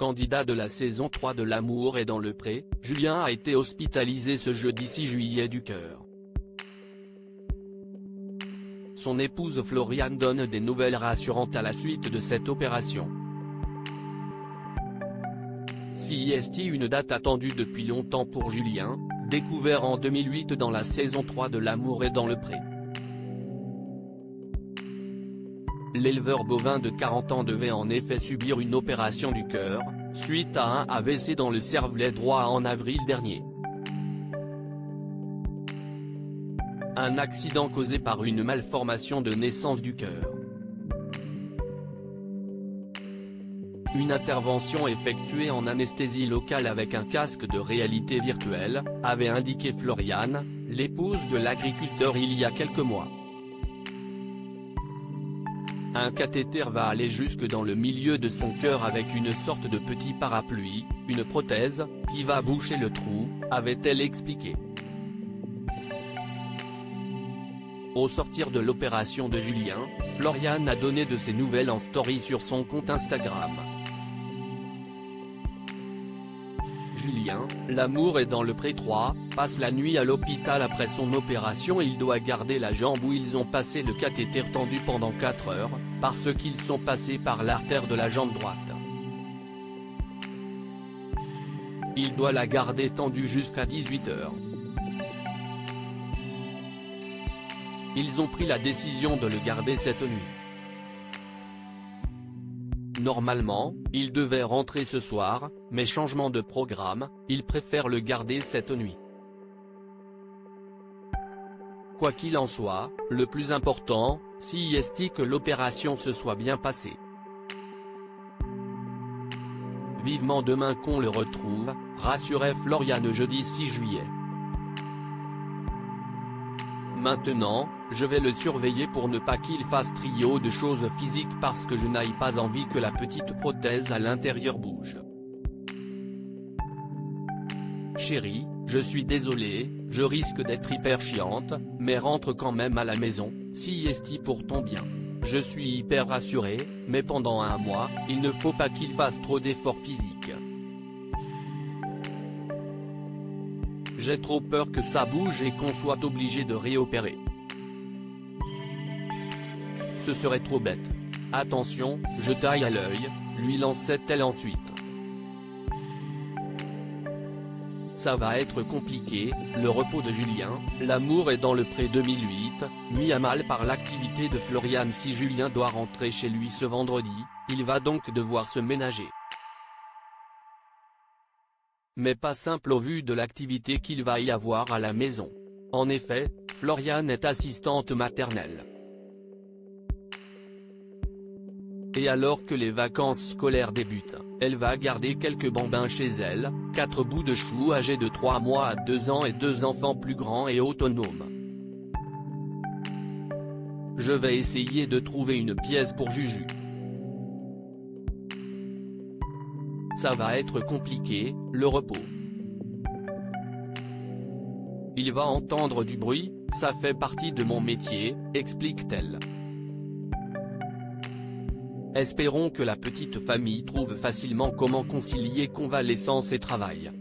candidat de la saison 3 de L'amour est dans le pré, Julien a été hospitalisé ce jeudi 6 juillet du cœur. Son épouse Floriane donne des nouvelles rassurantes à la suite de cette opération. CIST, une date attendue depuis longtemps pour Julien, découvert en 2008 dans la saison 3 de L'amour est dans le pré. L'éleveur bovin de 40 ans devait en effet subir une opération du cœur, suite à un AVC dans le cervelet droit en avril dernier. Un accident causé par une malformation de naissance du cœur. Une intervention effectuée en anesthésie locale avec un casque de réalité virtuelle, avait indiqué Floriane, l'épouse de l'agriculteur il y a quelques mois. Un cathéter va aller jusque dans le milieu de son cœur avec une sorte de petit parapluie, une prothèse, qui va boucher le trou, avait-elle expliqué. Au sortir de l'opération de Julien, Floriane a donné de ses nouvelles en story sur son compte Instagram. Julien, L'amour est dans le pré 3, passe la nuit à l'hôpital après son opération. Il doit garder la jambe où ils ont passé le cathéter tendu pendant 4 heures, parce qu'ils sont passés par l'artère de la jambe droite. Il doit la garder tendue jusqu'à 18 heures. Ils ont pris la décision de le garder cette nuit. Normalement, il devait rentrer ce soir, mais changement de programme, il préfère le garder cette nuit. Quoi qu'il en soit, le plus important, CIST, que l'opération se soit bien passée. Vivement demain qu'on le retrouve, rassurait Floriane jeudi 6 juillet. Maintenant, je vais le surveiller pour ne pas qu'il fasse trio de choses physiques parce que je n'aille pas envie que la petite prothèse à l'intérieur bouge. Chérie, je suis désolée, je risque d'être hyper chiante, mais rentre quand même à la maison, CIST pour ton bien. Je suis hyper rassurée, mais pendant un mois, il ne faut pas qu'il fasse trop d'efforts physiques. J'ai trop peur que ça bouge et qu'on soit obligé de réopérer. Ce serait trop bête. Attention, je taille à l'œil, lui lançait-elle ensuite. Ça va être compliqué, le repos de Julien, L'amour est dans le pré 2008, mis à mal par l'activité de Floriane. Si Julien doit rentrer chez lui ce vendredi, il va donc devoir se ménager. Mais pas simple au vu de l'activité qu'il va y avoir à la maison. En effet, Floriane est assistante maternelle. Et alors que les vacances scolaires débutent, elle va garder quelques bambins chez elle, 4 bouts de chou âgés de 3 mois à 2 ans et 2 enfants plus grands et autonomes. Je vais essayer de trouver une pièce pour Juju. Ça va être compliqué, le repos. Il va entendre du bruit, ça fait partie de mon métier, explique-t-elle. Espérons que la petite famille trouve facilement comment concilier convalescence et travail.